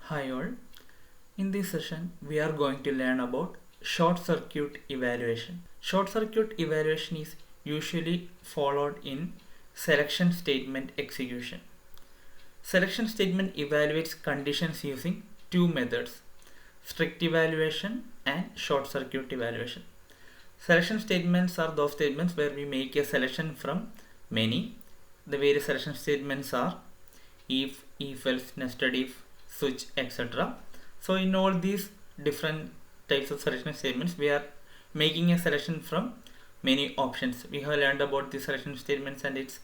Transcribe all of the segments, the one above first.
Hi all. In this session, we are going to learn about short circuit evaluation. Short circuit evaluation is usually followed in selection statement execution. Selection statement evaluates conditions using two methods: strict evaluation and short circuit evaluation. Selection statements are those statements where we make a selection from many. The various selection statements are if else, nested if, switch, etc. So in all these different types of selection statements, we are making a selection from many options. We have learned about the selection statements and its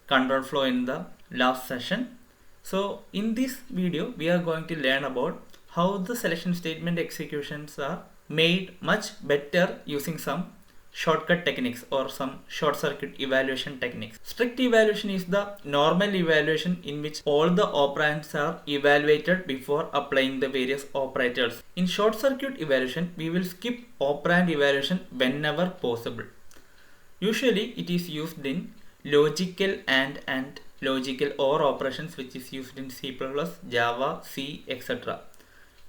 control flow in the last session. So in this video, we are going to learn about how the selection statement executions are made much better using some shortcut techniques or some short circuit evaluation techniques. Strict evaluation is the normal evaluation in which all the operands are evaluated before applying the various operators. In short circuit evaluation, we will skip operand evaluation whenever possible. Usually it is used in logical and logical OR operations, which is used in C++, Java, C, etc.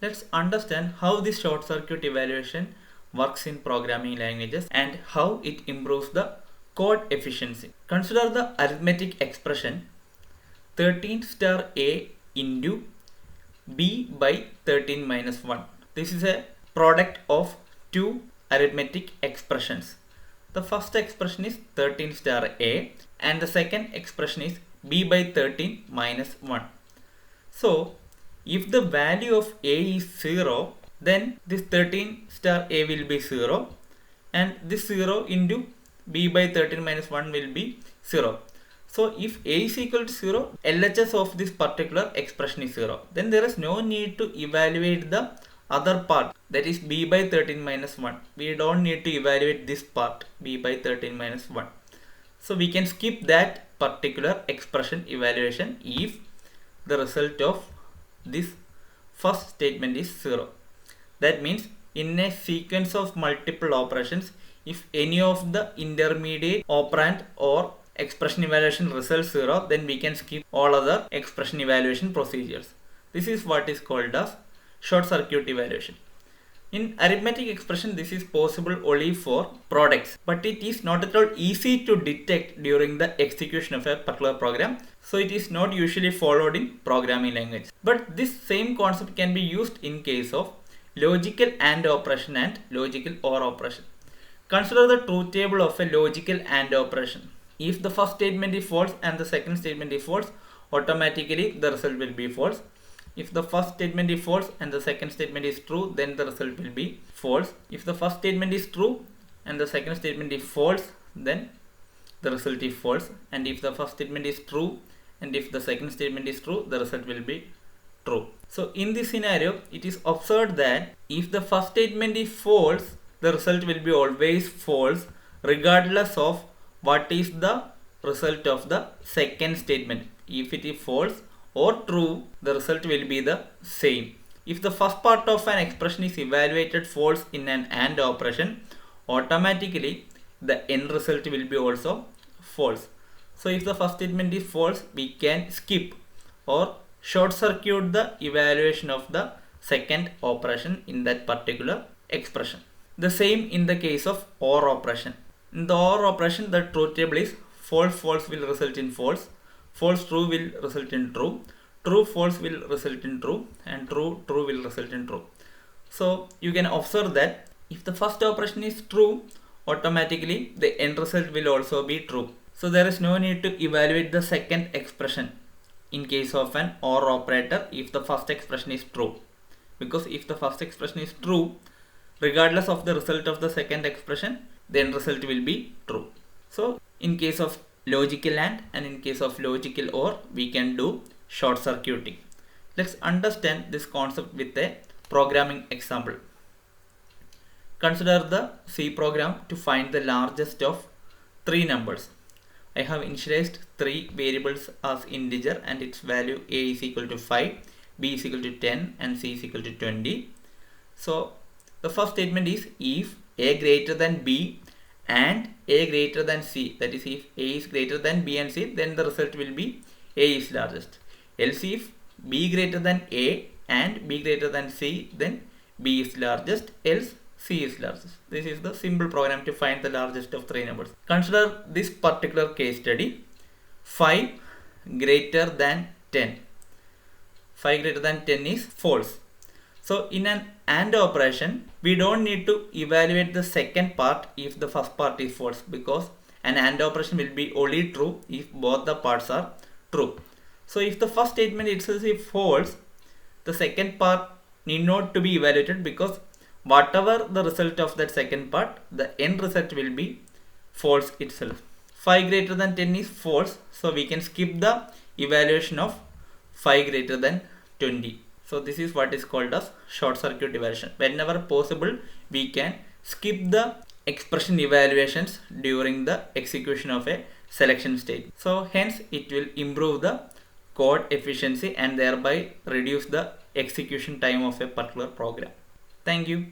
Let's understand how this short circuit evaluation works in programming languages and how it improves the code efficiency. Consider the arithmetic expression 13 star A into B by 13 minus 1. This is a product of two arithmetic expressions. The first expression is 13 star A and the second expression is B by 13 minus 1. So if the value of A is 0, then this 13 star A will be 0 and this 0 into B by 13 minus 1 will be 0. So if A is equal to 0, LHS of this particular expression is 0. Then there is no need to evaluate the other part, that is B by 13 minus 1. We don't need to evaluate this part, B by 13 minus 1. So we can skip that particular expression evaluation if the result of this first statement is 0. That means in a sequence of multiple operations, if any of the intermediate operand or expression evaluation results 0, then we can skip all other expression evaluation procedures. This is what is called as short circuit evaluation. In arithmetic expression, this is possible only for products, but it is not at all easy to detect during the execution of a particular program. So it is not usually followed in programming language. But this same concept can be used in case of logical AND operation and logical OR operation. Consider the truth table of a logical AND operation. If the first statement is false and the second statement is false, automatically the result will be false. If the first statement is false and the second statement is true, then the result will be false. If the first statement is true and the second statement is false, then the result is false. And if the first statement is true and if the second statement is true, the result will be true. So in this scenario, it is observed that if the first statement is false, the result will be always false regardless of what is the result of the second statement. If it is false or true, the result will be the same. If the first part of an expression is evaluated false in an AND operation, automatically the end result will be also false. So if the first statement is false, we can skip or short circuit the evaluation of the second operation in that particular expression. The same in the case of OR operation. In the OR operation, the truth table is false false will result in false, false true will result in true, true false will result in true, and true true will result in true. So you can observe that if the first operation is true, automatically the end result will also be true. So there is no need to evaluate the second expression in case of an OR operator if the first expression is true, because if the first expression is true, regardless of the result of the second expression, the end result will be true. So in case of logical AND and in case of logical OR, we can do short circuiting. Let's understand this concept with a programming example. Consider the C program to find the largest of three numbers. I have initialized three variables as integer and its value A is equal to 5, B is equal to 10 and C is equal to 20. So the first statement is if A greater than B and A greater than C, that is if A is greater than B and C, then the result will be A is largest. Else if B greater than A and B greater than C, then B is largest, else C is largest. This is the simple program to find the largest of three numbers. Consider this particular case study. 5 greater than 10. 5 greater than 10 is false. So in an AND operation, we don't need to evaluate the second part if the first part is false, because an AND operation will be only true if both the parts are true. So if the first statement itself is false, the second part need not to be evaluated, because whatever the result of that second part, the end result will be false itself. 5 greater than 10 is false, so we can skip the evaluation of 5 greater than 20. So this is what is called as short circuit evaluation. Whenever possible, we can skip the expression evaluations during the execution of a selection stage. So hence it will improve the code efficiency and thereby reduce the execution time of a particular program. Thank you.